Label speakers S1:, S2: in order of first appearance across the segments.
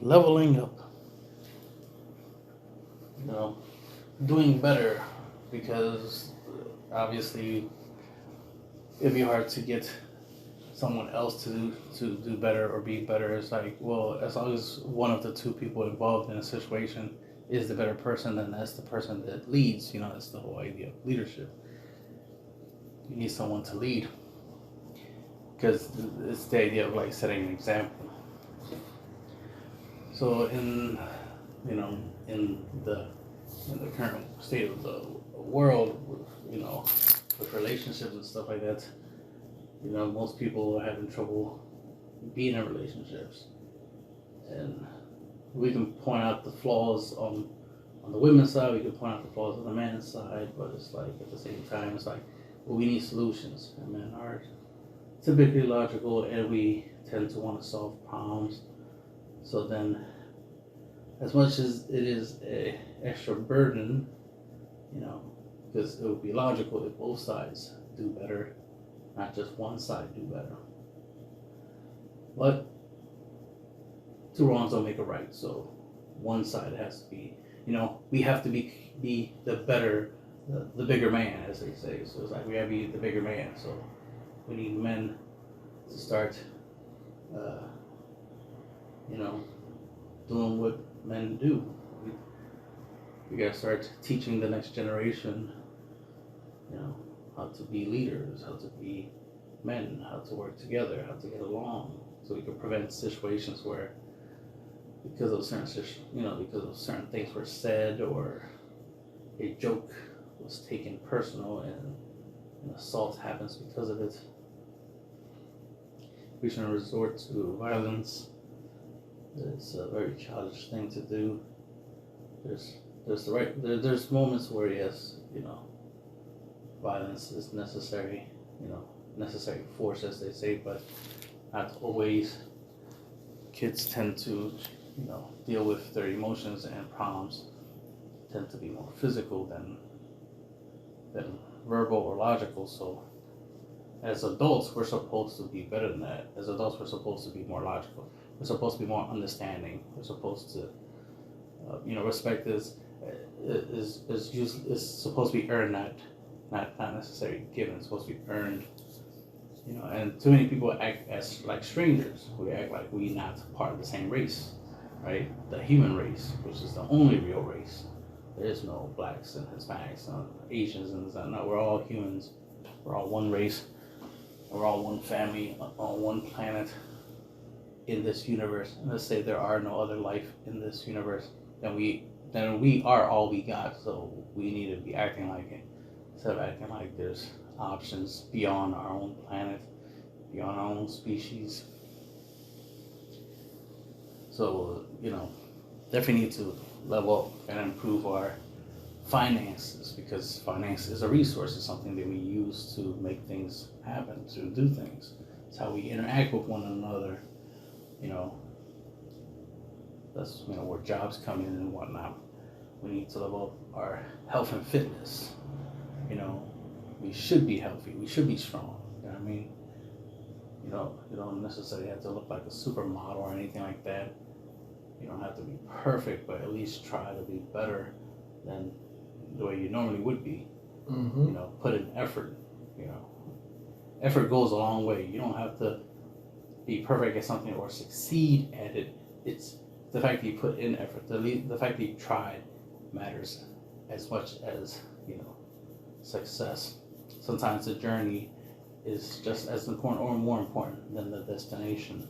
S1: leveling up, doing better, because obviously it'd be hard to get someone else to do better or be better. It's like, well, as long as one of the two people involved in a situation is the better person, then that's the person that leads. That's the whole idea of leadership. You need someone to lead, because it's the idea of like setting an example. So you know in the current state of the world, with relationships and stuff like that, most people are having trouble being in relationships, and we can point out the flaws on the women's side. We can point out the flaws on the man's side, but it's like at the same time, it's like, well, we need solutions, and men are typically logical, and we tend to want to solve problems. So then, as much as it is a extra burden, because it would be logical if both sides do better, not just one side do better. But two wrongs don't make a right, so one side has to be, we have to be the better, the bigger man, as they say. So it's like we have to be the bigger man. So we need men to start, uh, doing what men do. We gotta start teaching the next generation, how to be leaders, how to be men, how to work together, how to get along, so we can prevent situations where, because of certain things were said, or a joke was taken personal, and an assault happens because of it. We shouldn't resort to violence. It's a very childish thing to do. There's moments where, yes, violence is necessary, necessary force, as they say, but not always. Kids tend to, deal with their emotions and problems tend to be more physical than verbal or logical. So as adults, we're supposed to be better than that. As adults, we're supposed to be more logical. We're supposed to be more understanding. We're supposed to, respect is supposed to be earned, not necessarily given. It's supposed to be earned. And too many people act as like strangers. We act like we not part of the same race, right? The human race, which is the only real race. There is no blacks and Hispanics and Asians and no. We're all humans. We're all one race. We're all one family on one planet in this universe. And let's say there are no other life in this universe, then we are all we got. So we need to be acting like it, instead of acting like there's options beyond our own planet, beyond our own species. So, definitely need to level up and improve our finances, because finance is a resource. It's something that we use to make things happen, to do things. It's how we interact with one another. That's where jobs come in and whatnot. We need to level up our health and fitness. We should be healthy. We should be strong. You know what I mean? You don't necessarily have to look like a supermodel or anything like that. You don't have to be perfect, but at least try to be better than the way you normally would be.
S2: Mm-hmm.
S1: Put in effort. Effort goes a long way. You don't have to be perfect at something or succeed at it. It's the fact that you put in effort. The fact that you tried matters as much as success. Sometimes the journey is just as important or more important than the destination.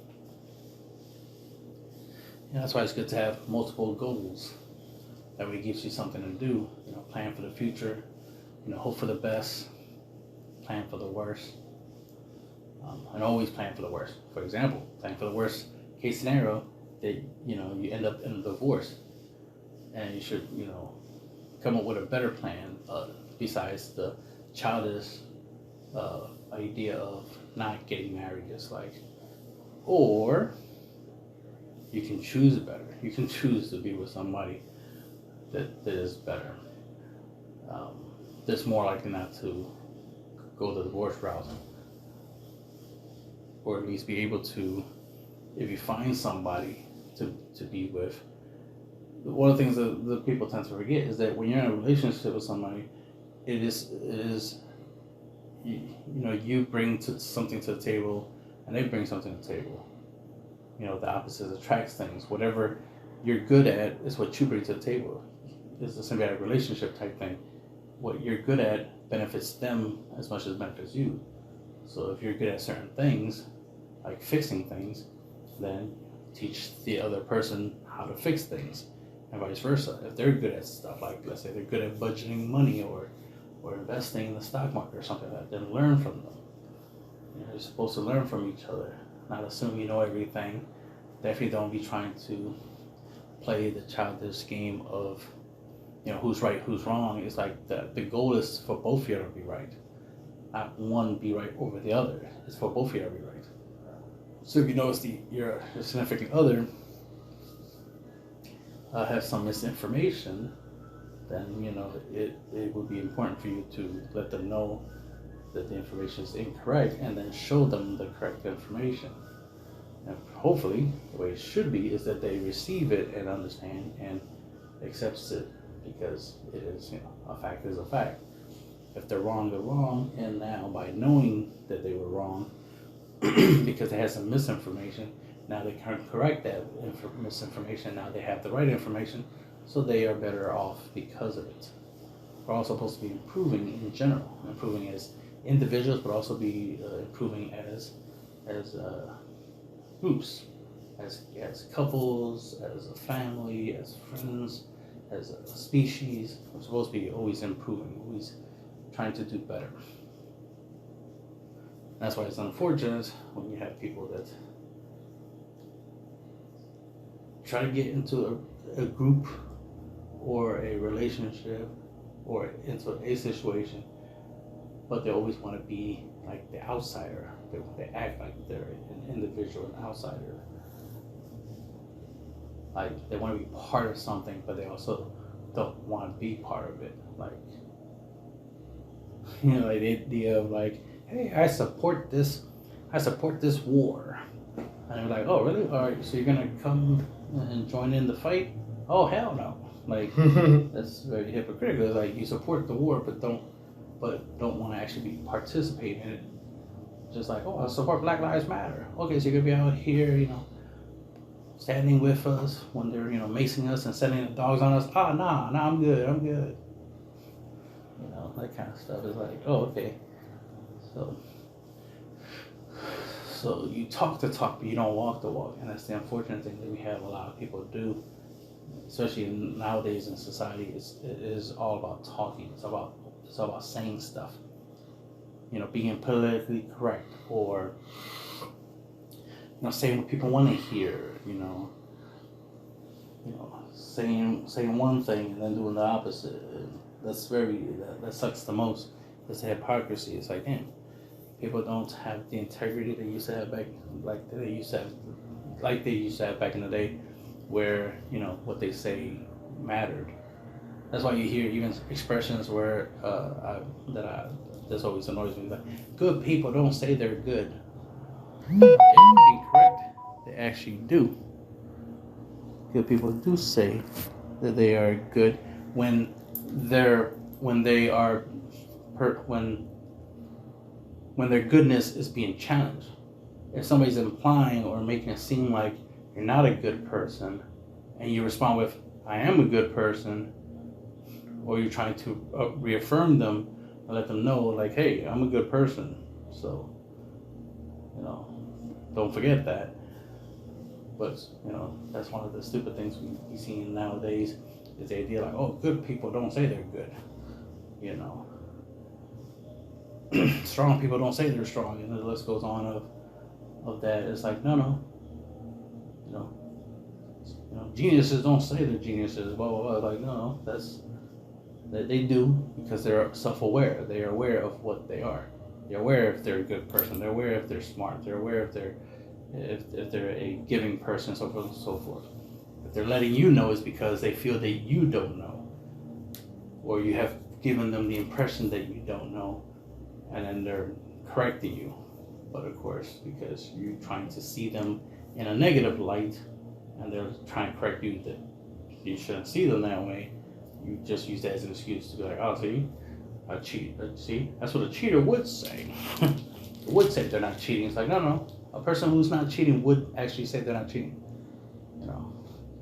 S1: That's why it's good to have multiple goals. That way it gives you something to do. Plan for the future. Hope for the best. Plan for the worst. And always plan for the worst. For example, plan for the worst case scenario that you end up in a divorce, and you should come up with a better plan besides the childish idea of not getting married. Just like, or you can choose better. You can choose to be with somebody that is better. That's more likely not to go the divorce route, or at least be able to, if you find somebody to be with. One of the things that the people tend to forget is that when you're in a relationship with somebody, it is you bring something to the table, and they bring something to the table. The opposite attracts things. Whatever you're good at is what you bring to the table. It's a symbiotic relationship type thing. What you're good at benefits them as much as it benefits you. So if you're good at certain things, like fixing things, then teach the other person how to fix things, and vice versa. If they're good at stuff, like let's say they're good at budgeting money or investing in the stock market or something like that, then learn from them. You're supposed to learn from each other, not assume you know everything. Definitely don't be trying to play the childish game of who's right, who's wrong. It's like the goal is for both of you to be right, not one be right over the other. It's for both of you to be right. So if you notice your significant other has some misinformation, then it would be important for you to let them know that the information is incorrect, and then show them the correct information. And hopefully, the way it should be is that they receive it and understand and accepts it, because it is, a fact is a fact. If they're wrong, they're wrong, and now by knowing that they were wrong, because they had some misinformation, now they can correct that misinformation. Now they have the right information, so they are better off because of it. We're all supposed to be improving in general, improving as individuals, but also be improving as groups, as couples, as a family, as friends, as a species. We're supposed to be always improving, always trying to do better. That's why it's unfortunate when you have people that try to get into a group or a relationship or into a situation, but they always want to be like the outsider. They act like they're an individual, an outsider. Like they want to be part of something, but they also don't want to be part of it. Like, like the idea of like, hey, I support this war. And they're like, oh really? All right, so you're gonna come and join in the fight? Oh hell no! Like that's very hypocritical. It's like you support the war, but don't want to actually participate in it. Just like, oh, I support Black Lives Matter. Okay, so you're gonna be out here, standing with us when they're, macing us and sending the dogs on us. Oh, nah, I'm good. That kind of stuff is like, oh, okay. So you talk the talk, but you don't walk the walk, and that's the unfortunate thing that we have a lot of people do, especially nowadays in society. It is all about talking. It's about saying stuff. Being politically correct, or saying what people want to hear. Saying one thing and then doing the opposite. That sucks the most. It's the hypocrisy. It's like, damn, people don't have the integrity they used to have back, like they used to have back in the day, where what they say mattered. That's why you hear even expressions where this always annoys me. Like, good people don't say they're good. Incorrect. They actually do. Good people do say that they are good when their goodness is being challenged. If somebody's implying or making it seem like you're not a good person, and you respond with, I am a good person, or you're trying to reaffirm them and let them know, like, hey, I'm a good person. So, don't forget that. But, that's one of the stupid things we see nowadays, is the idea like, oh, good people don't say they're good. Strong people don't say they're strong, and the list goes on of that. It's like, no. Geniuses don't say they're geniuses, blah, blah, blah. Like, no, that they do, because they're self-aware. They are aware of what they are. They're aware if they're a good person. They're aware if they're smart. They're aware if they're a giving person, so forth and so forth. If they're letting you know, it's because they feel that you don't know, or you have given them the impression that you don't know, and then they're correcting you. But of course, because you're trying to see them in a negative light, and they're trying to correct you that you shouldn't see them that way, you just use that as an excuse to be like, oh, see, I cheat. See, that's what a cheater would say. Would say they're not cheating. It's like, no. A person who's not cheating would actually say they're not cheating. You know,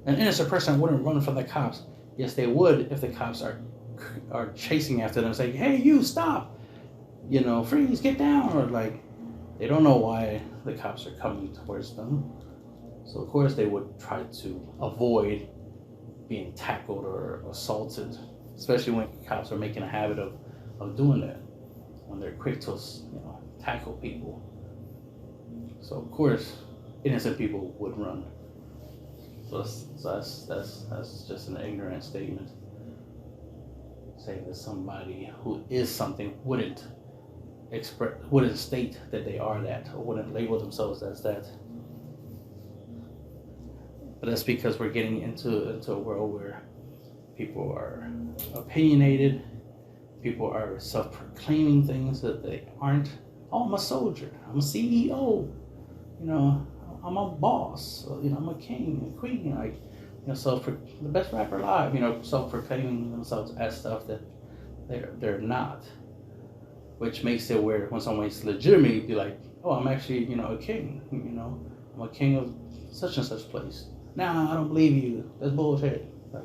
S1: an innocent person wouldn't run from the cops. Yes, they would if the cops are chasing after them, saying, hey, you, stop. You know, freeze, get down. Or like, they don't know why the cops are coming towards them. So, of course, they would try to avoid being tackled or assaulted, especially when cops are making a habit of doing that, when they're quick to, tackle people. So, of course, innocent people would run. So that's just an ignorant statement. Saying that somebody who is something wouldn't state that they are that, or wouldn't label themselves as that. But that's because we're getting into a world where people are opinionated, people are self-proclaiming things that they aren't. Oh, I'm a soldier, I'm a CEO, I'm a boss, I'm a king, a queen, the best rapper alive, self-proclaiming themselves as stuff that they're not. Which makes it where when someone's legitimately be like, oh, I'm actually, a king, I'm a king of such and such place. Nah, I don't believe you. That's bullshit. Like,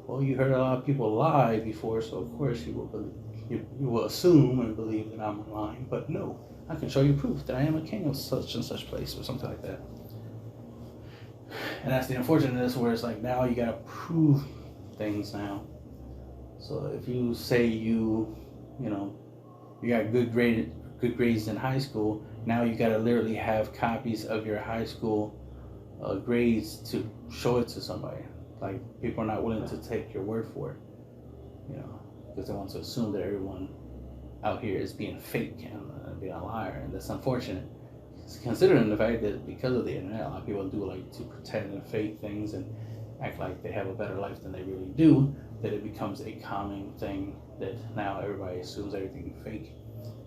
S1: well, you heard a lot of people lie before, so of course you will believe, you will assume and believe that I'm lying. But no, I can show you proof that I am a king of such and such place or something like that. And that's the unfortunateness where it's like now you gotta prove things now. So if you say you got good grades in high school, now you gotta literally have copies of your high school grades to show it to somebody. Like, people are not willing to take your word for it, because they want to assume that everyone out here is being fake and being a liar, and that's unfortunate. Considering the fact that because of the internet, a lot of people do like to pretend and fake things and act like they have a better life than they really do, that it becomes a common thing that now everybody assumes everything is fake.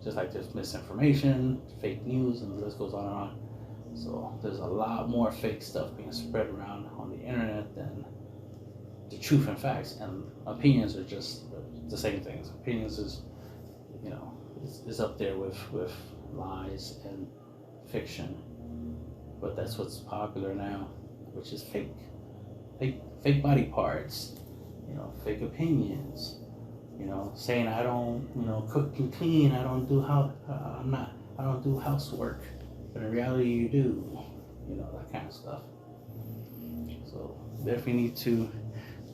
S1: Just like there's misinformation, fake news, and the list goes on and on. So there's a lot more fake stuff being spread around on the internet than the truth and facts. And opinions are just the same things. Opinions is up there with lies and fiction. But that's what's popular now, which is fake body parts, fake opinions, saying I don't, cook and clean, I don't do I don't do housework, but in reality you do, that kind of stuff. So definitely need to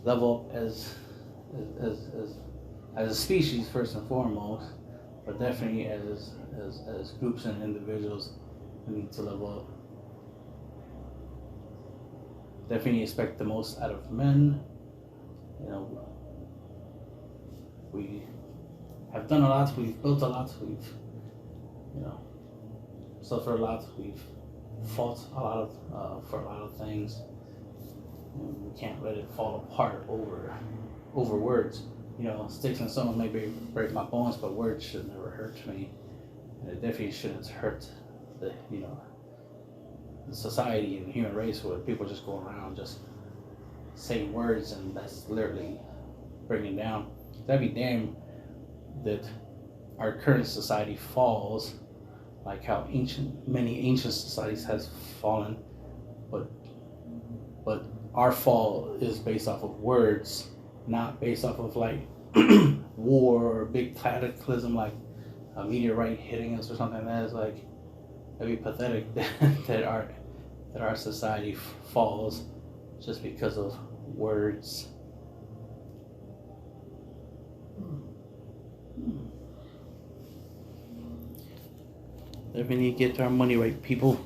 S1: level up as a species first and foremost, but definitely as groups and individuals, we need to level up. Definitely expect the most out of men. We have done a lot, we've built a lot, we've, suffered a lot, we've fought a lot for a lot of things. We can't let it fall apart over words. Sticks and stones may break my bones, but words should never hurt me. And it definitely shouldn't hurt the society and the human race, where people just go around just saying words, and that's literally bringing down. That'd be damn that our current society falls, like how many ancient societies has fallen, but our fall is based off of words, not based off of like war or big cataclysm like a meteorite hitting us or something. That is like, that'd be pathetic that our society falls just because of words. Definitely need to get our money right, people.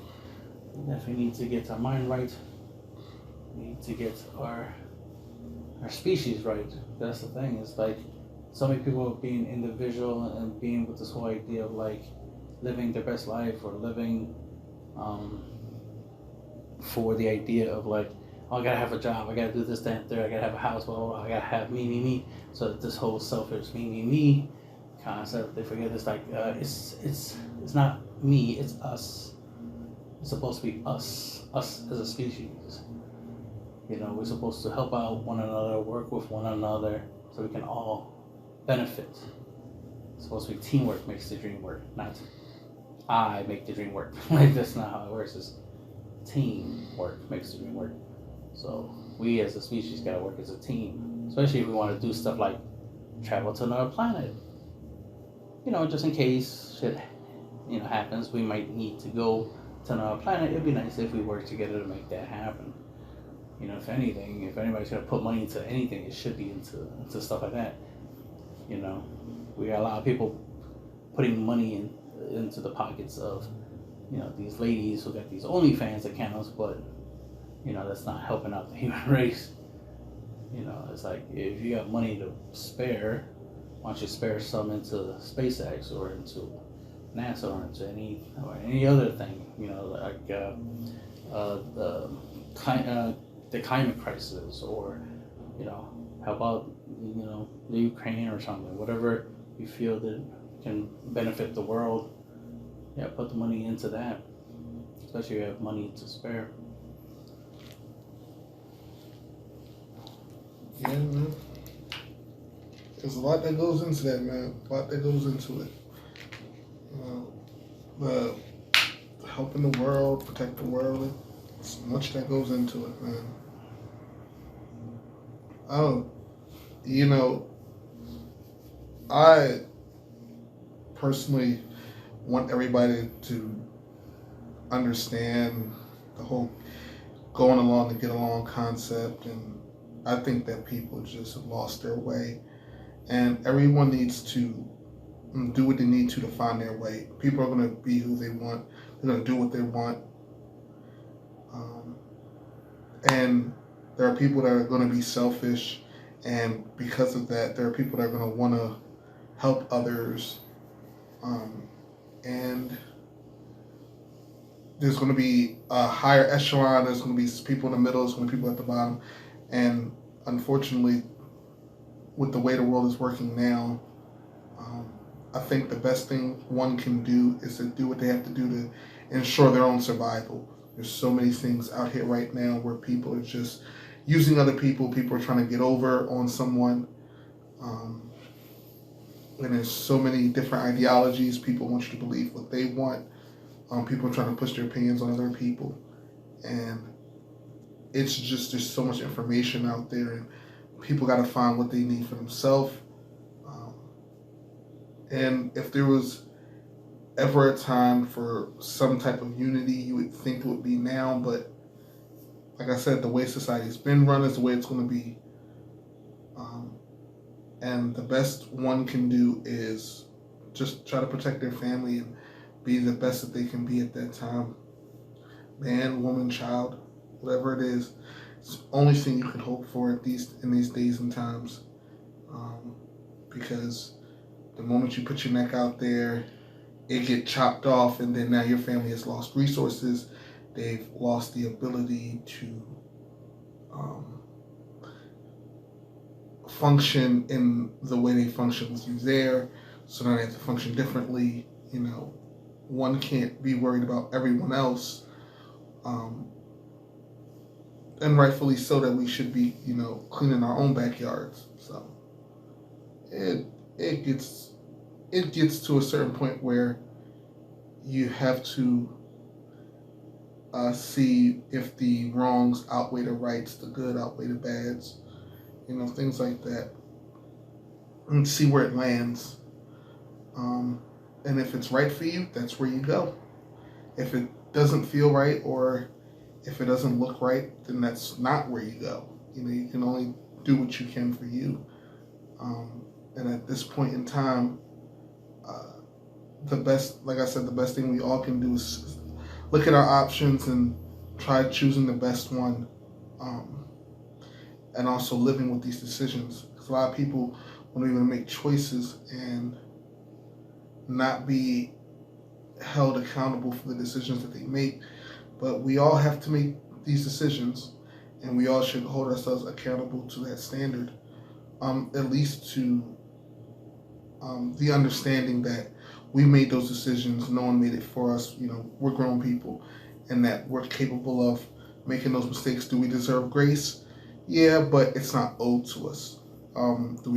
S1: We definitely need to get our mind right. We need to get our species right. That's the thing. It's like so many people being individual and being with this whole idea of like living their best life, or living for the idea of like, oh, I gotta have a job, I gotta do this, that, and third, I gotta have a house, blah, blah, blah, I gotta have me. So that this whole selfish me concept, they forget it's like it's not me, it's us. It's supposed to be us as a species. We're supposed to help out one another, work with one another, so we can all benefit. It's supposed to be teamwork makes the dream work, not I make the dream work. Like that's not how it works. It's teamwork makes the dream work. So we as a species gotta work as a team, especially if we want to do stuff like travel to another planet. Just in case shit happens, we might need to go to another planet. It'd be nice if we work together to make that happen. If anything, if anybody's gonna put money into anything, it should be into stuff like that. We got a lot of people putting money into the pockets of these ladies who got these OnlyFans accounts, but that's not helping out the human race. It's like if you got money to spare, why don't you spare some into SpaceX or into NASA or into any other thing? Like the climate crisis, or how about the Ukraine or something, whatever you feel that can benefit the world. Yeah, put the money into that, especially if you have money to spare.
S2: Yeah, man. There's a lot that goes into that, man. A lot that goes into it. The helping the world, protect the world. There's much that goes into it, man. I personally want everybody to understand the whole going along to get along concept, and I think that people just have lost their way, and everyone needs to do what they need to find their way. People are going to be who they want. They're going to do what they want, and there are people that are going to be selfish, and because of that, there are people that are going to want to help others, and there's going to be a higher echelon, there's going to be people in the middle, there's going to be people at the bottom, and unfortunately, with the way the world is working now, I think the best thing one can do is to do what they have to do to ensure their own survival. There's so many things out here right now where people are just using other people. People are trying to get over on someone. And there's so many different ideologies. People want you to believe what they want. People are trying to push their opinions on other people. And it's just, there's so much information out there. And people got to find what they need for themselves. And if there was ever a time for some type of unity, you would think it would be now. But like I said, the way society's been run is the way it's going to be. And the best one can do is just try to protect their family and be the best that they can be at that time. Man, woman, child, whatever it is, it's the only thing you can hope for in these days and times. Because the moment you put your neck out there, it get chopped off, and then now your family has lost resources. They've lost the ability to function in the way they function with you there. So now they have to function differently. One can't be worried about everyone else. And rightfully so that we should be, cleaning our own backyards. So it gets to a certain point where you have to see if the wrongs outweigh the rights, the good outweigh the bads, things like that, and see where it lands. And if it's right for you, that's where you go. If it doesn't feel right, or if it doesn't look right, then that's not where you go. You can only do what you can for you. And at this point in time, the best thing we all can do is look at our options and try choosing the best one, and also living with these decisions. Because a lot of people want to even make choices and not be held accountable for the decisions that they make. But we all have to make these decisions, and we all should hold ourselves accountable to that standard, at least to the understanding that we made those decisions. No one made it for us. We're grown people, and that we're capable of making those mistakes. Do we deserve grace? Yeah, but it's not owed to us. Do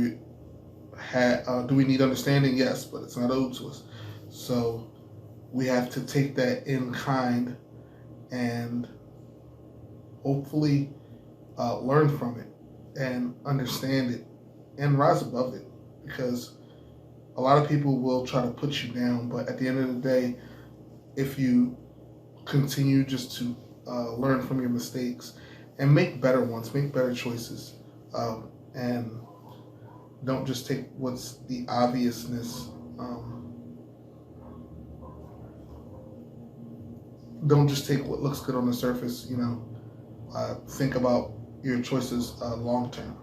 S2: we need understanding? Yes, but it's not owed to us. So we have to take that in kind and hopefully learn from it and understand it and rise above it, because a lot of people will try to put you down, but at the end of the day, if you continue just to learn from your mistakes and make better ones, make better choices, and don't just take what's the obviousness. Don't just take what looks good on the surface. Think about your choices long term.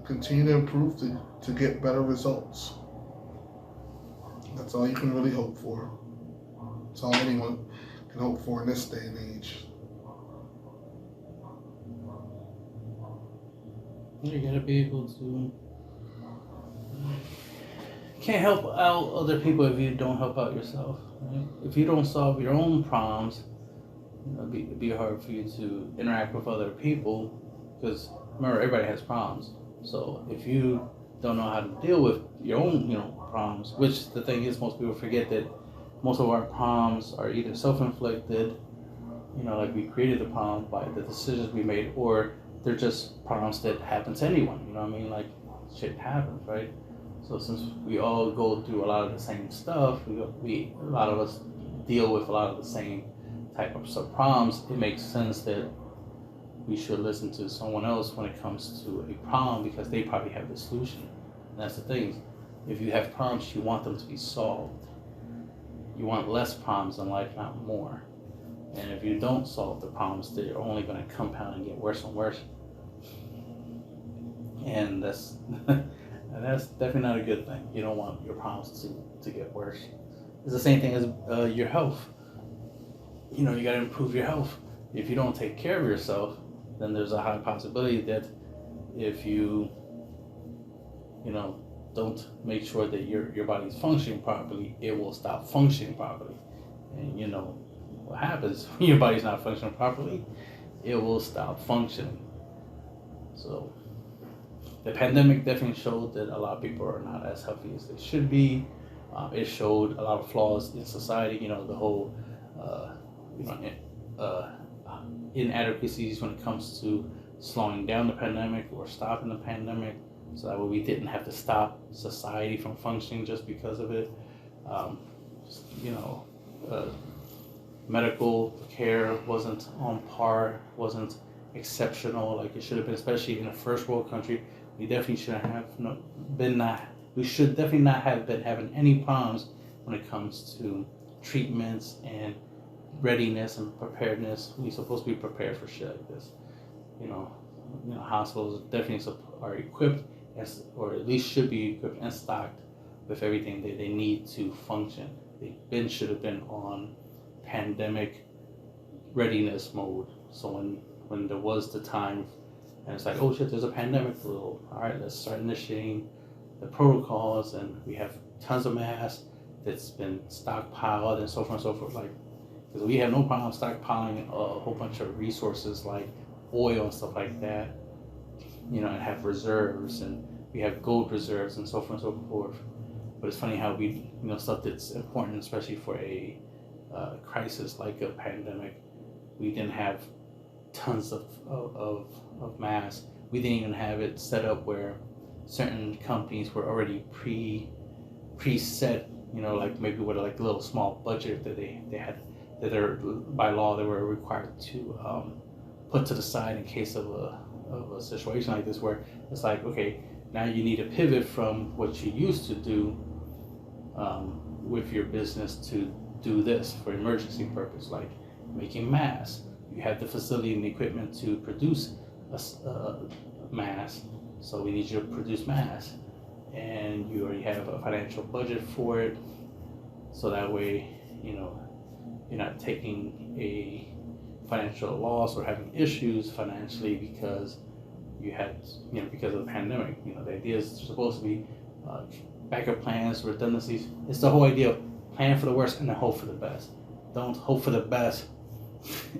S2: Continue to improve to get better results. That's all you can really hope for. That's all anyone can hope for in this day and age.
S1: You gotta be able to. Can't help out other people if you don't help out yourself. Right? If you don't solve your own problems, it'd be hard for you to interact with other people. Because remember, everybody has problems. So if you don't know how to deal with your own, problems, which the thing is, most people forget that most of our problems are either self-inflicted, like we created the problem by the decisions we made, or they're just problems that happen to anyone. You know what I mean? Like shit happens, right? So since we all go through a lot of the same stuff, a lot of us deal with a lot of the same type of problems. It makes sense that we should listen to someone else when it comes to a problem, because they probably have the solution. And that's the thing. If you have problems, you want them to be solved. You want less problems in life, not more. And if you don't solve the problems, they're only going to compound and get worse and worse. And that's that's definitely not a good thing. You don't want your problems to get worse. It's the same thing as your health. You got to improve your health. If you don't take care of yourself, then there's a high possibility that if you don't make sure that your body's functioning properly, it will stop functioning properly. And what happens when your body's not functioning properly? It will stop functioning. So the pandemic definitely showed that a lot of people are not as healthy as they should be. It showed a lot of flaws in society. The whole inadequacies when it comes to slowing down the pandemic or stopping the pandemic, so that way we didn't have to stop society from functioning just because of it. Medical care wasn't on par, wasn't exceptional like it should have been, especially in a first world country. We definitely shouldn't have we should definitely not have been having any problems when it comes to treatments and readiness and preparedness. We're supposed to be prepared for shit like this. Hospitals definitely are equipped, or at least should be equipped and stocked with everything that they need to function. They should have been on pandemic readiness mode. So when there was the time, and it's like, oh shit, there's a pandemic, all right, let's start initiating the protocols, and we have tons of masks that's been stockpiled and so forth and so forth. Like, because we have no problem stockpiling a whole bunch of resources like oil and stuff like that, and have reserves, and we have gold reserves and so forth and so forth. But it's funny how we, stuff that's important, especially for a crisis like a pandemic, we didn't have tons of masks. We didn't even have it set up where certain companies were already preset, like maybe with like a little small budget that they had, that they're by law they were required to put to the side in case of a situation like this, where it's like, okay, now you need to pivot from what you used to do with your business to do this for emergency purpose, like making masks. You have the facility and the equipment to produce a mask, so we need you to produce masks, and you already have a financial budget for it, so that way you're not taking a financial loss or having issues financially because because of the pandemic. The idea is supposed to be backup plans, redundancies. It's the whole idea of plan for the worst and then hope for the best. Don't hope for the best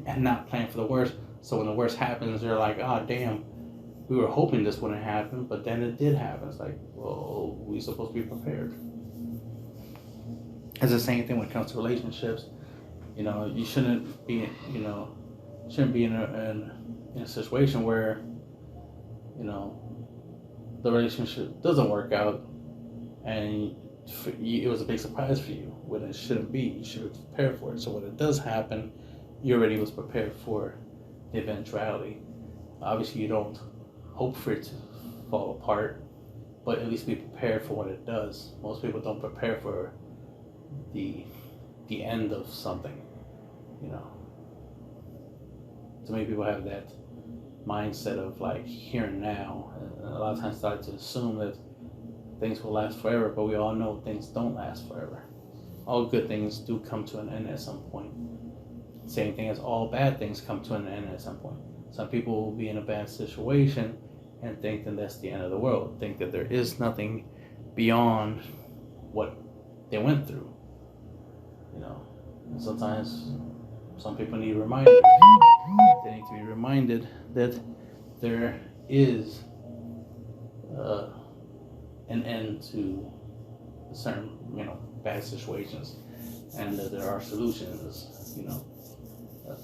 S1: and not plan for the worst. So when the worst happens, they're like, oh damn, we were hoping this wouldn't happen, but then it did happen. It's like, well, we supposed to be prepared. It's the same thing when it comes to relationships. You shouldn't be, in a situation where, the relationship doesn't work out, and it was a big surprise for you when it shouldn't be. You should have prepared for it. So when it does happen, you already was prepared for the eventuality. Obviously, you don't hope for it to fall apart, but at least be prepared for when it does. Most people don't prepare for the end of something. So many people have that mindset of like here and now, and a lot of times start to assume that things will last forever, but we all know things don't last forever. All good things do come to an end at some point. Same thing as all bad things come to an end at some point. Some people will be in a bad situation and think that that's the end of the world, think that there is nothing beyond what they went through. And sometimes some people need reminders. They need to be reminded that there is an end to certain, bad situations, and that there are solutions.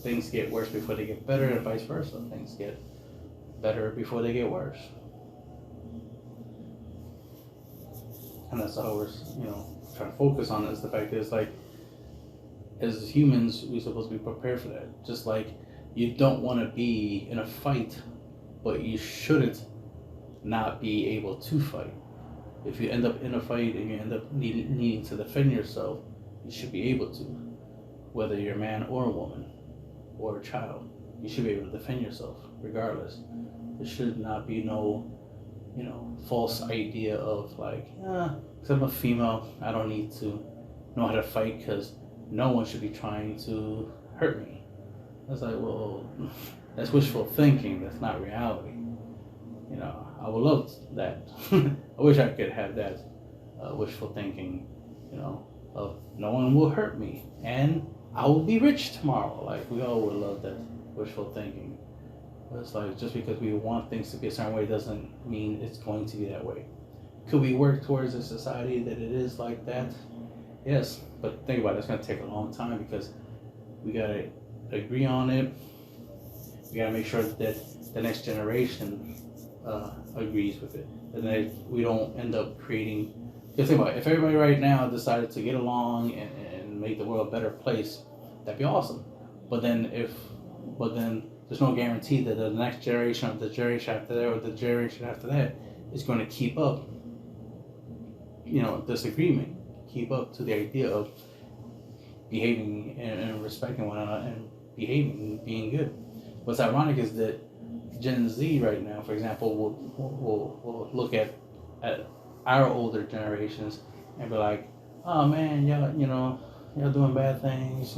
S1: Things get worse before they get better, and vice versa. Things get better before they get worse. And that's all we're, trying to focus on, is the fact that it's like, as humans, we're supposed to be prepared for that. Just like you don't want to be in a fight, but you shouldn't not be able to fight. If you end up in a fight and you end up needing to defend yourself, you should be able to. Whether you're a man or a woman or a child, you should be able to defend yourself regardless. There should not be no, false idea of like, because I'm a female, I don't need to know how to fight because no one should be trying to hurt me. It's like, well, that's wishful thinking. That's not reality. I would love that. I wish I could have that wishful thinking, of no one will hurt me and I will be rich tomorrow. Like, we all would love that wishful thinking. But it's like, just because we want things to be a certain way doesn't mean it's going to be that way. Could we work towards a society that it is like that? Yes, but think about it, it's going to take a long time because we got to agree on it. We got to make sure that the next generation agrees with it. And that we don't end up creating... Because think about it, if everybody right now decided to get along and make the world a better place, that'd be awesome. But then there's no guarantee that the next generation, or the generation after that, or the generation after that is going to keep up, this agreement. Keep up to the idea of behaving and respecting one another and behaving, being good. What's ironic is that Gen Z right now, for example, will look at our older generations and be like, oh man, y'all doing bad things,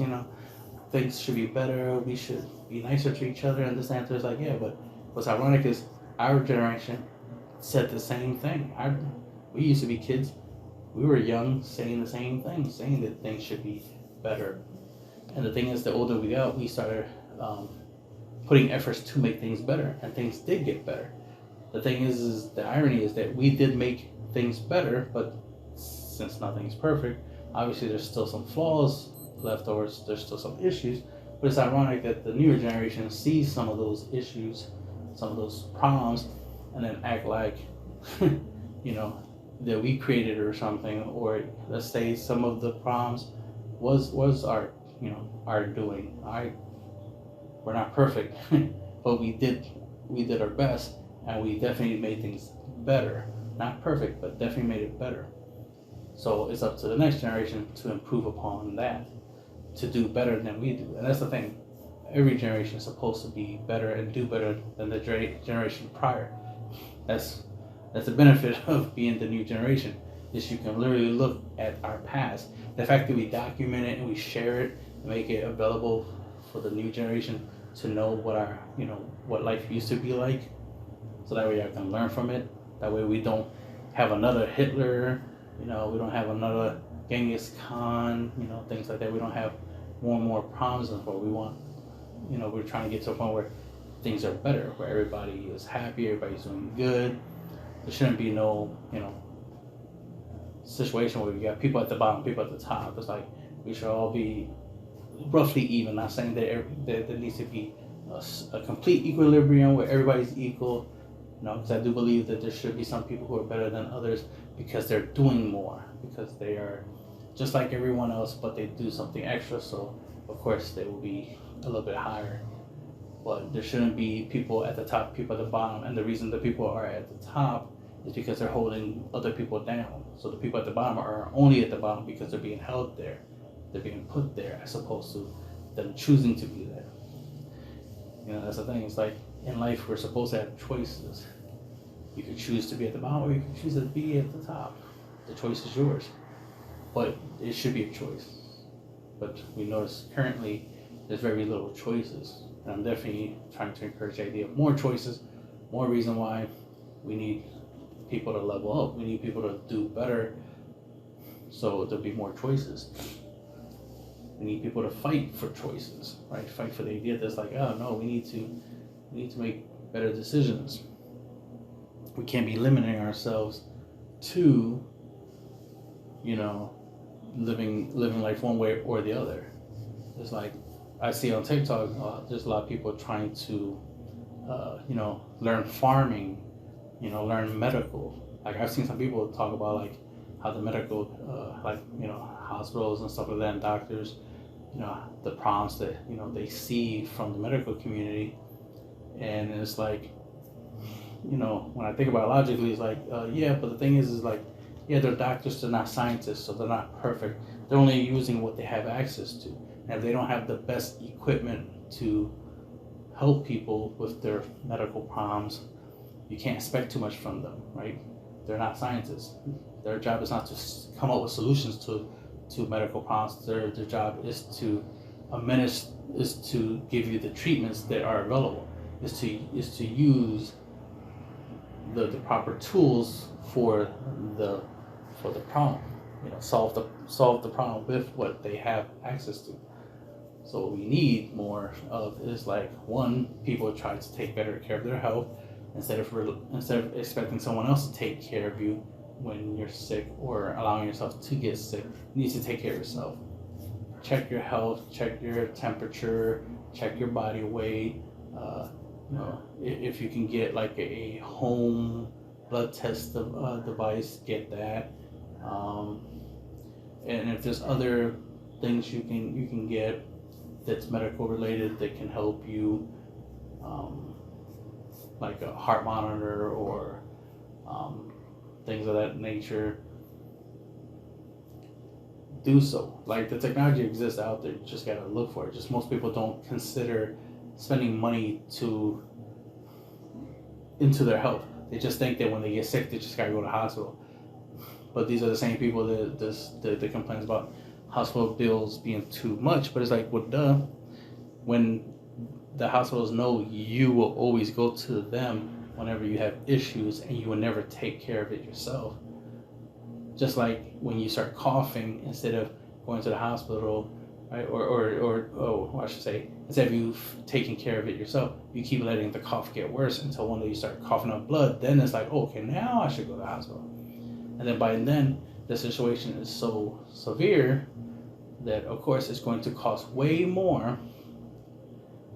S1: things should be better, we should be nicer to each other, and this answer is like, yeah, but what's ironic is our generation said the same thing. We used to be kids. We were young, saying the same thing, saying that things should be better. And the thing is, the older we got, we started putting efforts to make things better, and things did get better. The thing is the irony is that we did make things better, but since nothing's perfect, obviously there's still some flaws left over, there's still some issues, but it's ironic that the newer generation sees some of those issues, some of those problems, and then act like, that we created it or something, or let's say some of the problems was our doing. We're not perfect, but we did our best, and we definitely made things better. Not perfect, but definitely made it better. So it's up to the next generation to improve upon that, to do better than we do. And that's the thing. Every generation is supposed to be better and do better than the generation prior. That's the benefit of being the new generation, is you can literally look at our past. The fact that we document it and we share it and make it available for the new generation to know what our, what life used to be like, so that way I can learn from it. That way we don't have another Hitler, we don't have another Genghis Khan, things like that. We don't have more and more problems in the world. We want we're trying to get to a point where things are better, where everybody is happy, everybody's doing good. There shouldn't be no, situation where you got people at the bottom, people at the top. It's like we should all be roughly even. Not saying that there needs to be a complete equilibrium where everybody's equal. Because I do believe that there should be some people who are better than others because they're doing more, because they are just like everyone else, but they do something extra. So of course they will be a little bit higher. But there shouldn't be people at the top, people at the bottom. And the reason the people are at the top is because they're holding other people down. So the people at the bottom are only at the bottom because they're being held there. They're being put there as opposed to them choosing to be there. That's the thing. It's like in life, we're supposed to have choices. You can choose to be at the bottom or you can choose to be at the top. The choice is yours. But it should be a choice. But we notice currently there's very little choices. And I'm definitely trying to encourage the idea of more choices, more reason why we need people to level up. We need people to do better so there'll be more choices. We need people to fight for choices, right? Fight for the idea that's like, oh no, we need to make better decisions. We can't be limiting ourselves to, living life one way or the other. It's like I see on TikTok, there's a lot of people trying to, learn farming, learn medical. Like I've seen some people talk about like how the medical, hospitals and stuff like that, and doctors, the problems that they see from the medical community, and it's like, when I think about it logically, it's like, yeah, but the thing is like, yeah, they're doctors, they're not scientists, so they're not perfect. They're only using what they have access to. And if they don't have the best equipment to help people with their medical problems, you can't expect too much from them, right? They're not scientists. Their job is not to come up with solutions to medical problems. Their job is to give you the treatments that are available. Is to use the proper tools for the problem. Solve the problem with what they have access to. So what we need more of is like, one, people try to take better care of their health instead of expecting someone else to take care of you when you're sick or allowing yourself to get sick. You need to take care of yourself. Check your health, check your temperature, check your body weight. If you can get like a home blood test device, get that. And if there's other things you can get that's medical related that can help you, like a heart monitor or things of that nature, do so. Like the technology exists out there, you just gotta look for it. Just most people don't consider spending money into their health. They just think that when they get sick, they just gotta go to the hospital. But these are the same people that complains about hospital bills being too much. But it's like, well, duh. When the hospitals know you will always go to them whenever you have issues and you will never take care of it yourself. Just like when you start coughing, instead of going to the hospital, right? I should say, instead of you taking care of it yourself, you keep letting the cough get worse until one day you start coughing up blood. Then it's like, oh, okay, now I should go to the hospital. And then by then, the situation is so severe that, of course, it's going to cost way more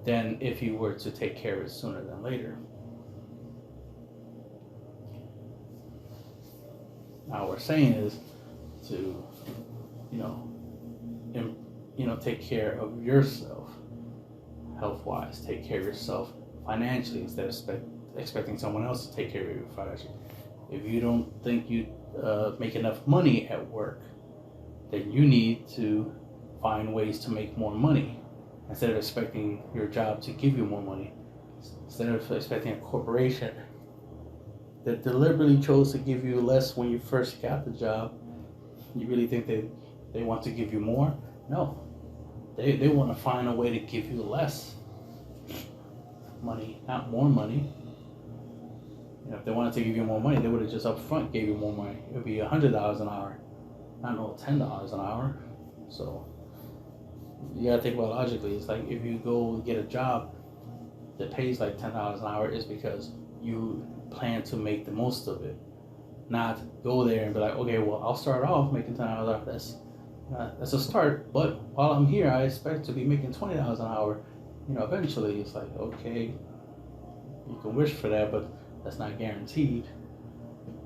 S1: than if you were to take care of it sooner than later. Now, what we're saying is to, take care of yourself health-wise. Take care of yourself financially instead of expecting someone else to take care of you financially. If you don't think you make enough money at work, then you need to find ways to make more money instead of expecting your job to give you more money. Instead of expecting a corporation that deliberately chose to give you less when you first got the job, you really think they want to give you more? No. They want to find a way to give you less money, not more money. If they wanted to give you more money, they would have just up front gave you more money. It would be $100 an hour, not no $10 an hour. So, you gotta think about it logically. It's like if you go get a job that pays like $10 an hour, is because you plan to make the most of it. Not go there and be like, okay, well, I'll start off making $10 an hour. That's a start. But while I'm here, I expect to be making $20 an hour. Eventually, it's like, okay, you can wish for that, but that's not guaranteed.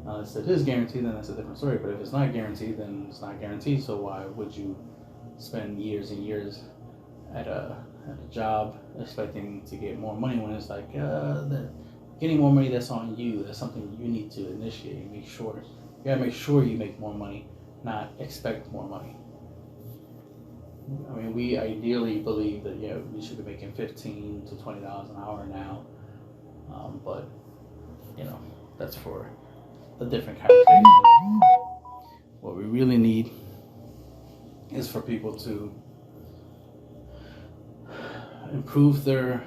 S1: Unless it is guaranteed, then that's a different story. But if it's not guaranteed, then it's not guaranteed. So why would you spend years and years at a job expecting to get more money when it's like getting more money, that's on you. That's something you need to initiate. Make sure you gotta make sure you make more money, not expect more money. I mean, we ideally believe that we should be making $15 to $20 an hour now, but that's for a different conversation. What we really need is for people to improve their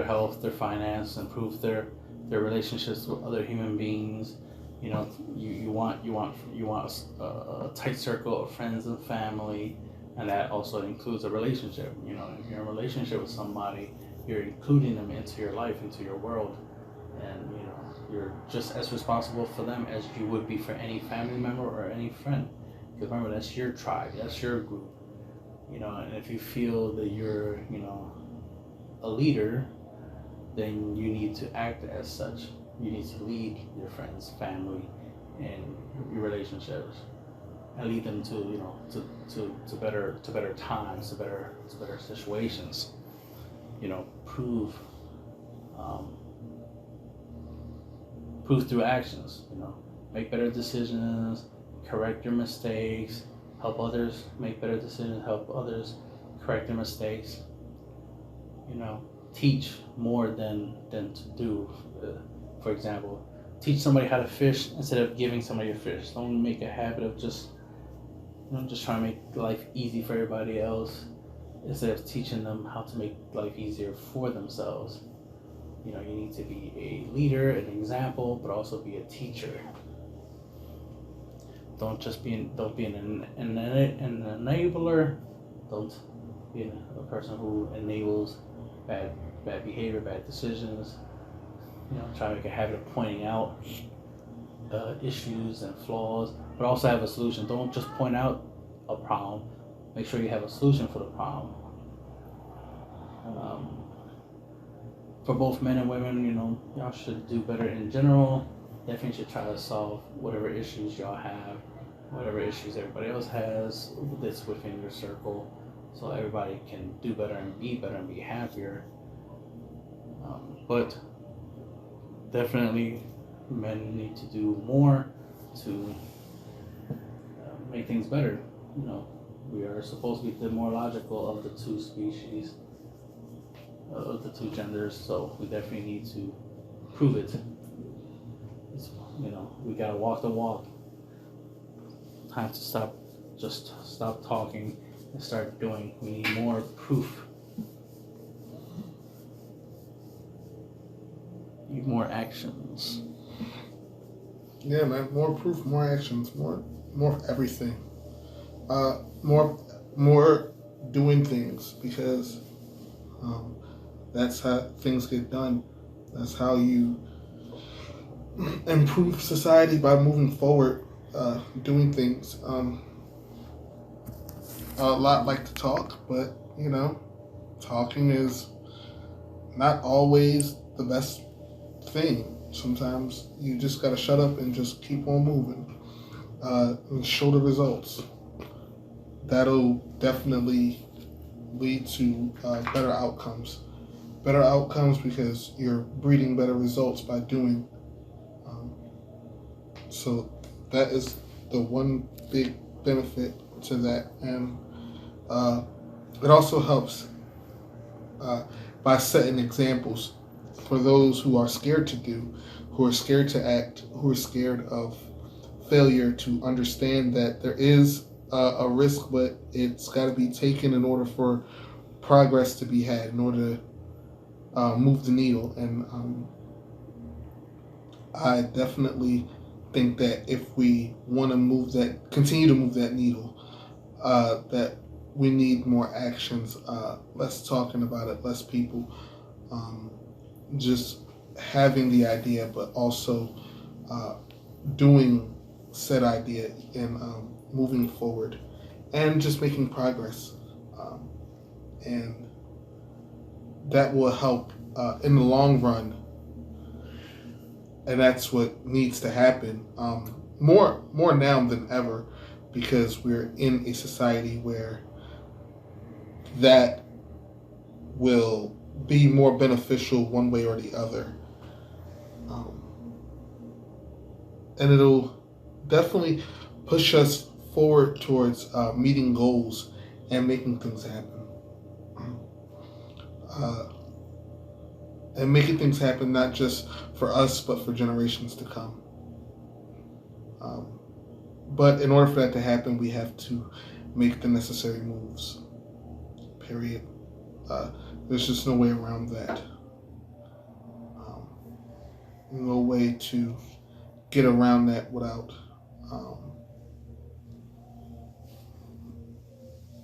S1: health, their finance, improve their relationships with other human beings. You want a tight circle of friends and family, and that also includes a relationship. If you're in a relationship with somebody, you're including them into your life, into your world, and you're just as responsible for them as you would be for any family member or any friend. Because remember, that's your tribe, that's your group. And if you feel that you're a leader, then you need to act as such. You need to lead your friends, family, and your relationships, and lead them to better times, to better situations. Prove through actions. Make better decisions, correct your mistakes, help others make better decisions, help others correct their mistakes. Teach more than to do. For example, teach somebody how to fish instead of giving somebody a fish. Don't make a habit of just trying to make life easy for everybody else instead of teaching them how to make life easier for themselves. You need to be a leader, an example, but also be a teacher. Don't be an enabler. Don't be a person who enables bad behavior, bad decisions. Try to make a habit of pointing out issues and flaws, but also have a solution. Don't just point out a problem. Make sure you have a solution for the problem. For both men and women, y'all should do better in general. Definitely should try to solve whatever issues y'all have, whatever issues everybody else has that's within your circle, so everybody can do better and be happier. But definitely, men need to do more to make things better. We are supposed to be the more logical of the two species, of the two genders, so we definitely need to prove it. We gotta walk the walk. Time to stop talking and start doing. We need more proof. Need more actions.
S2: Yeah, man. More proof, more actions, more everything. More doing things, because that's how things get done. That's how you improve society, by moving forward, doing things. A lot like to talk, but talking is not always the best thing. Sometimes you just gotta shut up and just keep on moving, and show the results. That'll definitely lead to better outcomes. Better outcomes because you're breeding better results by doing. So that is the one big benefit to that, and it also helps by setting examples for those who are scared to do, who are scared to act, who are scared of failure, to understand that there is a risk, but it's got to be taken in order for progress to be had, in order to move the needle. And I definitely think that if we want to continue to move that needle, that we need more actions, less talking about it, less people um, just having the idea, but also doing said idea and moving forward and just making progress. Um, and that will help in the long run. And that's what needs to happen more now than ever, because we're in a society where that will be more beneficial one way or the other. Um, and it'll definitely push us forward towards meeting goals and making things happen. Uh, and making things happen not just for us, but for generations to come. Um, but in order for that to happen, we have to make the necessary moves. Period. Uh, there's just no way around that. Um, no way to get around that um,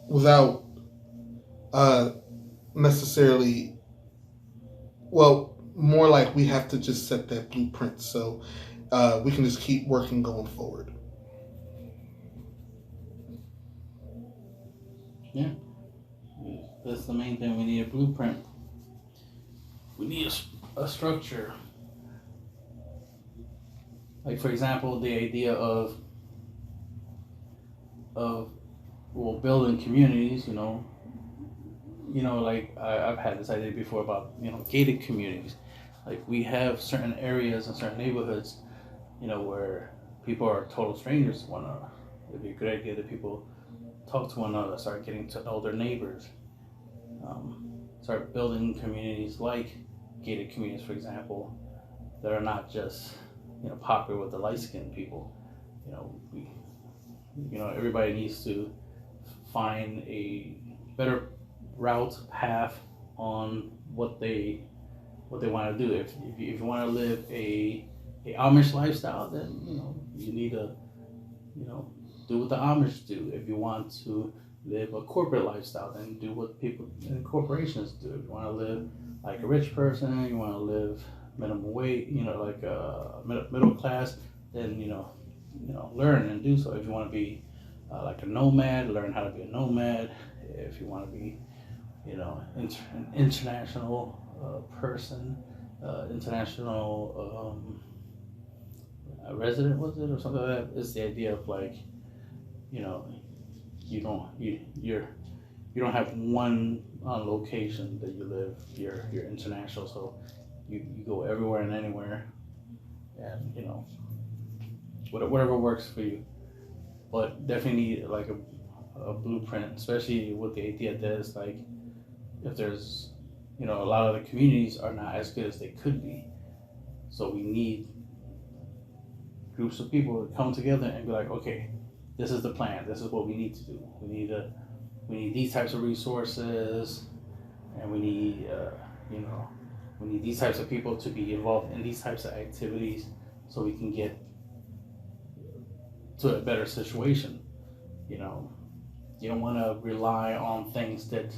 S2: without necessarily. Well, more like we have to just set that blueprint so we can just keep working going forward.
S1: Yeah, that's the main thing. We need a blueprint. We need a structure. Like for example, the idea of well building communities. Like I've had this idea before about gated communities. Like we have certain areas and certain neighborhoods, where people are total strangers to one another. It'd be a good idea that people talk to one another, start getting to know their neighbors, start building communities like gated communities, for example, that are not just popular with the light skinned people. We, everybody needs to find a better route path on what they want to do. If you want to live a Amish lifestyle, then you need to do what the Amish do. If you want to live a corporate lifestyle, then do what people in corporations do. If you want to live like a rich person, you want to live minimum wage, like a middle class, then learn and do so. If you want to be like a nomad, learn how to be a nomad. If you want to be an international person, international resident, was it, or something like that? It's the idea of like, you know, you don't have one location that you live. You're international, so you go everywhere and anywhere, and whatever works for you. But definitely need like a blueprint, especially with the idea that it's like if there's a lot of the communities are not as good as they could be, so we need groups of people to come together and be like, okay, this is the plan. This is what we need to do. We need these types of resources, and we need we need these types of people to be involved in these types of activities, so we can get to a better situation. You don't want to rely on things that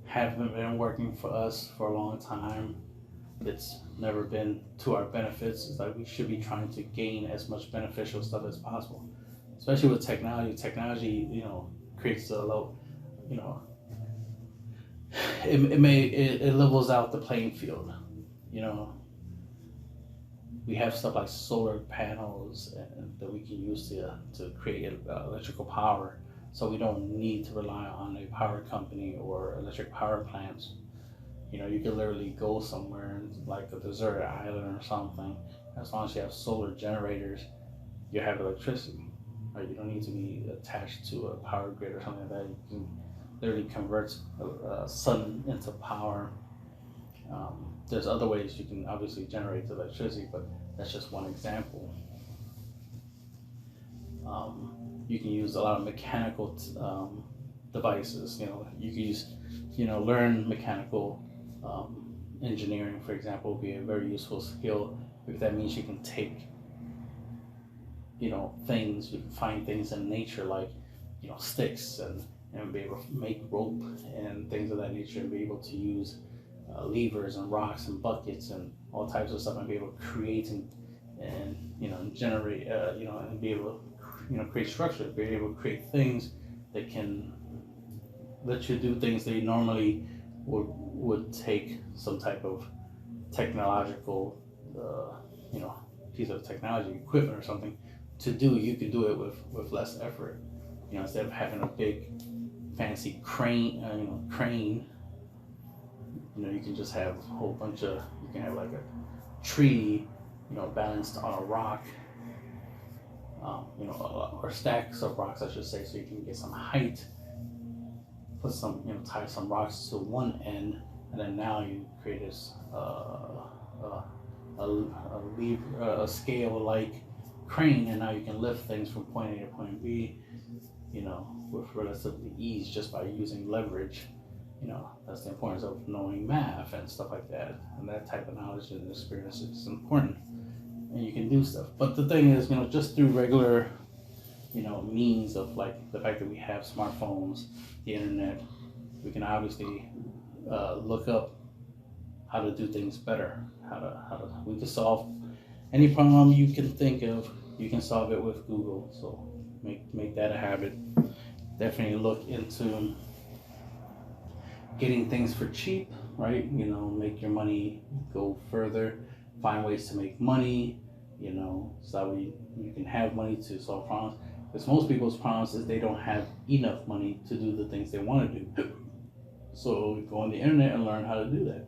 S1: haven't been working for us for a long time. It's never been to our benefits. It's like we should be trying to gain as much beneficial stuff as possible, especially with technology. Technology, creates a low, it levels out the playing field. We have stuff like solar panels that we can use to create electrical power, so we don't need to rely on a power company or electric power plants. You can literally go somewhere like a desert island or something. As long as you have solar generators, you have electricity. Right? You don't need to be attached to a power grid or something like that. You can literally convert sun into power. There's other ways you can obviously generate the electricity, but that's just one example. You can use a lot of mechanical devices. You can use, learn mechanical engineering, for example, would be a very useful skill, because that means you can take, you can find things in nature like, sticks, and and be able to make rope and things of that nature, and be able to use levers and rocks and buckets and all types of stuff, and be able to create and generate and be able to create structure, be able to create things that can let you do things they normally would take some type of technological piece of technology equipment or something to do. You can do it with less effort. Instead of having a big fancy crane, you can just have a whole bunch of, you can have like a tree, balanced on a rock, or stacks of rocks, I should say, so you can get some height. Put some, tie some rocks to one end, and then now you create this a scale-like crane, and now you can lift things from point A to point B, with relatively ease just by using leverage. That's the importance of knowing math and stuff like that, and that type of knowledge and experience is important, and you can do stuff. But the thing is, just through regular, means of like the fact that we have smartphones, the internet, we can obviously look up how to do things better. We can solve any problem you can think of. You can solve it with Google. So make that a habit. Definitely look into getting things for cheap, right? Make your money go further. Find ways to make money. So that way you can have money to solve problems. Because most people's problems is they don't have enough money to do the things they want to do. So go on the internet and learn how to do that.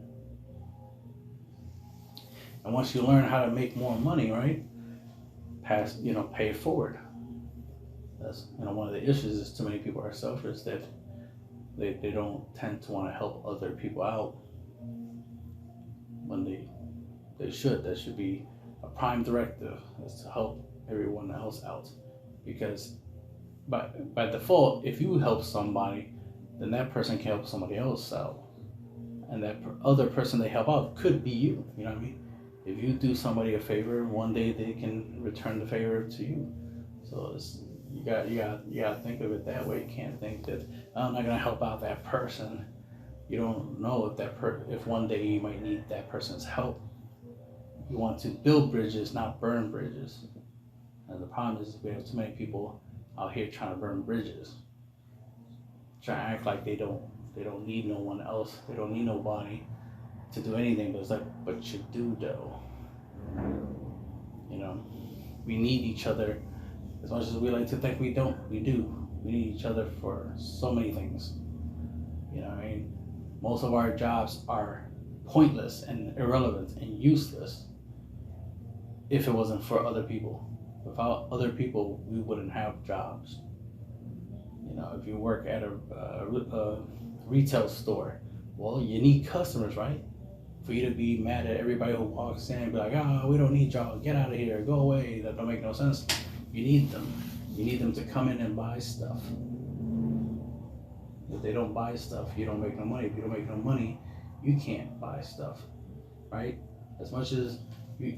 S1: And once you learn how to make more money, right, pay it forward. That's one of the issues is too many people are selfish, that they don't tend to want to help other people out when they should. That should be a prime directive, is to help everyone else out. Because by default, if you help somebody, then that person can help somebody else out, and that other person they help out could be you. You know what I mean? If you do somebody a favor, one day they can return the favor to you. So you got think of it that way. You can't think that I'm not gonna help out that person. You don't know if one day you might need that person's help. You want to build bridges, not burn bridges. And the problem is we have too many people out here trying to burn bridges, trying to act like they don't need no one else, they don't need nobody to do anything. But it's like, but you do though. We need each other as much as we like to think we don't. We do. We need each other for so many things. Most of our jobs are pointless and irrelevant and useless if it wasn't for other people. Without other people, we wouldn't have jobs. If you work at a retail store, well, you need customers, right? For you to be mad at everybody who walks in and be like, we don't need y'all, get out of here, go away, that don't make no sense. You need them. You need them to come in and buy stuff. If they don't buy stuff, you don't make no money. If you don't make no money, you can't buy stuff, right? As much as you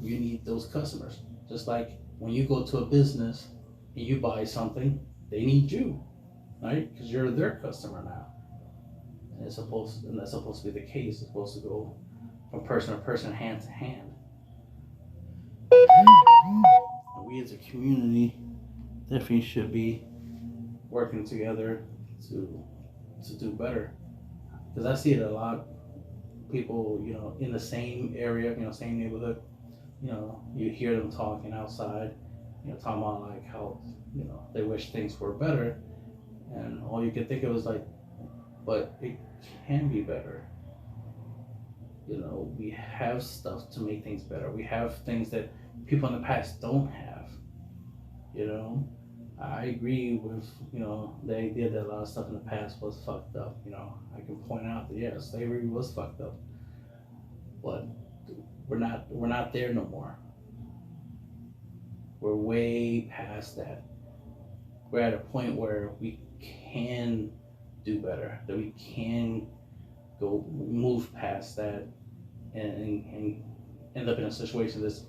S1: need those customers. Just like when you go to a business and you buy something, they need you, right? Because you're their customer now. And that's supposed to be the case. It's supposed to go from person to person, hand to hand. And we as a community definitely should be working together to do better. Because I see it a lot. People, in the same area, same neighborhood, you hear them talking outside, talking about like how, they wish things were better, and all you can think of is like, but it can be better. We have stuff to make things better. We have things that people in the past don't have. I agree with, the idea that a lot of stuff in the past was fucked up. I can point out that, yeah, slavery was fucked up, but we're not there no more. We're way past that. We're at a point where we can do better, that we can move past that and end up in a situation that's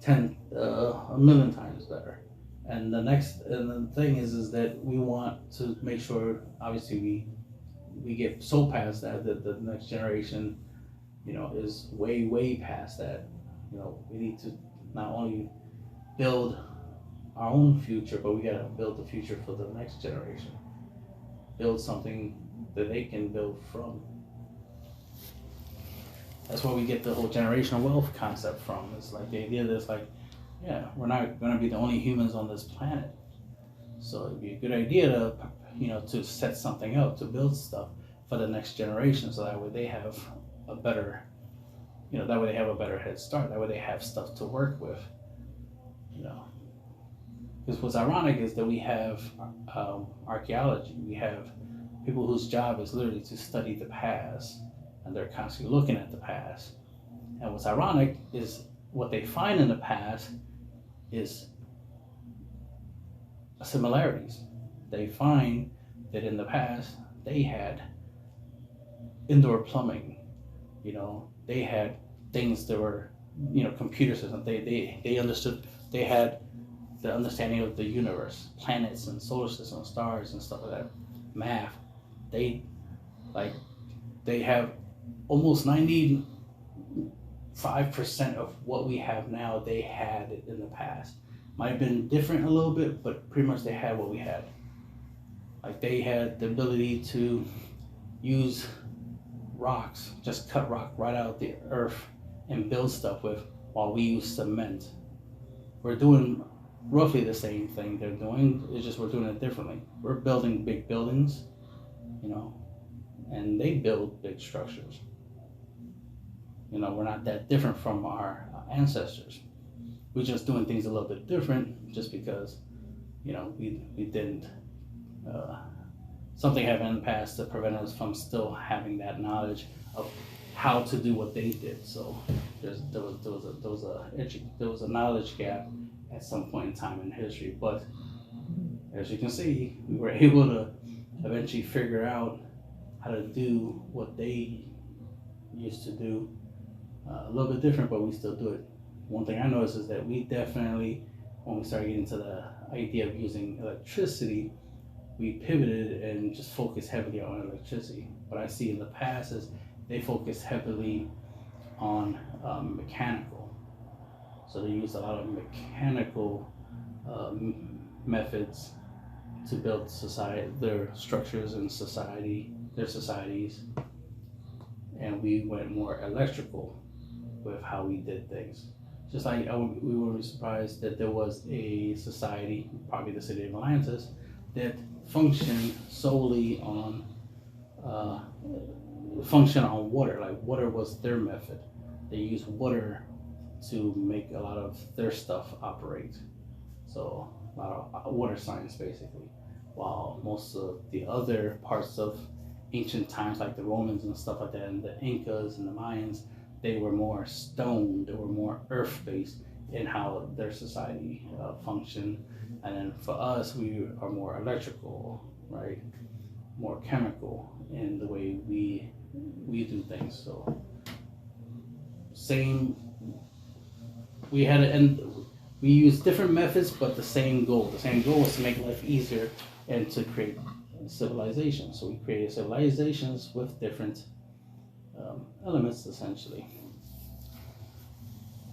S1: a million times better. And the thing is that we want to make sure, obviously, we get so past that the next generation, is way past that. We need to not only build our own future, but we gotta build the future for the next generation. Build something that they can build from. That's where we get the whole generational wealth concept from. It's like the idea that it's like, yeah, we're not gonna be the only humans on this planet. So it'd be a good idea to set something up, to build stuff for the next generation, so that way they have a better, that way they have a better head start. That way they have stuff to work with. Because what's ironic is that we have archaeology. We have people whose job is literally to study the past, and they're constantly looking at the past. And what's ironic is what they find in the past is similarities. They find that in the past they had indoor plumbing. They had things that were, computer systems. They understood. They had the understanding of the universe, planets and solar systems, stars and stuff like that. Math. They have almost 95% of what we have now. They had it in the past. Might have been different a little bit, but pretty much they had what we had. Like they had the ability to use rocks, just cut rock right out of the earth and build stuff with, while we use cement. We're doing roughly the same thing they're doing. It's just we're doing it differently. We're building big buildings, and they build big structures. We're not that different from our ancestors. We're just doing things a little bit different, just because, we didn't. Something happened in the past that prevented us from still having that knowledge of how to do what they did. So there was a knowledge gap at some point in time in history. But as you can see, we were able to eventually figure out how to do what they used to do, a little bit different, but we still do it. One thing I noticed is that we definitely, when we started getting into the idea of using electricity, we pivoted and just focused heavily on electricity. What I see in the past is they focus heavily on mechanical. So they use a lot of mechanical methods to build their structures and their societies. And we went more electrical with how we did things. Just like we were surprised that there was a society, probably the city of Atlantis, that functioned solely on water. Like water was their method. They used water to make a lot of their stuff operate. So a lot of water science basically. While most of the other parts of ancient times, like the Romans and stuff like that, and the Incas and the Mayans, they were more stone, they were more earth-based in how their society functioned. And then for us, we are more electrical, right? More chemical in the way we do things. So we use different methods, but the same goal. The same goal is to make life easier and to create civilizations. So we created civilizations with different elements, essentially.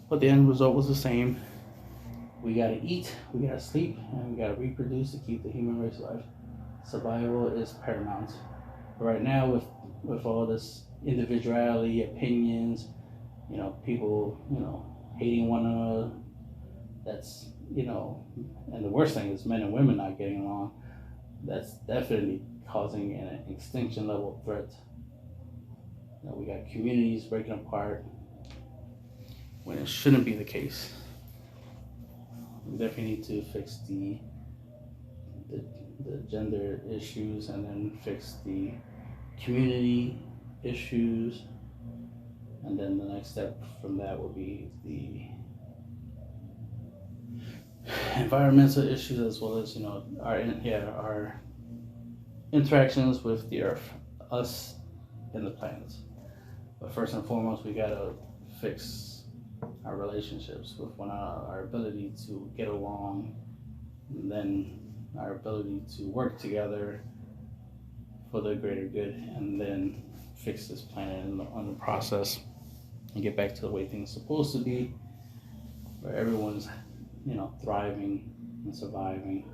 S1: But the end result was the same. We gotta eat, we gotta sleep, and we gotta reproduce to keep the human race alive. Survival is paramount. But right now, with all this individuality, opinions, people, hating one another, that's, and the worst thing is men and women not getting along. That's definitely causing an extinction level threat. We got communities breaking apart when it shouldn't be the case. We definitely need to fix the gender issues, and then fix the community issues, and then the next step from that will be the environmental issues, as well as our interactions with the earth, us and the planets. But first and foremost, we gotta fix our relationships with one another, our ability to get along and then our ability to work together for the greater good, and then fix this planet on the process and get back to the way things are supposed to be, where everyone's, thriving and surviving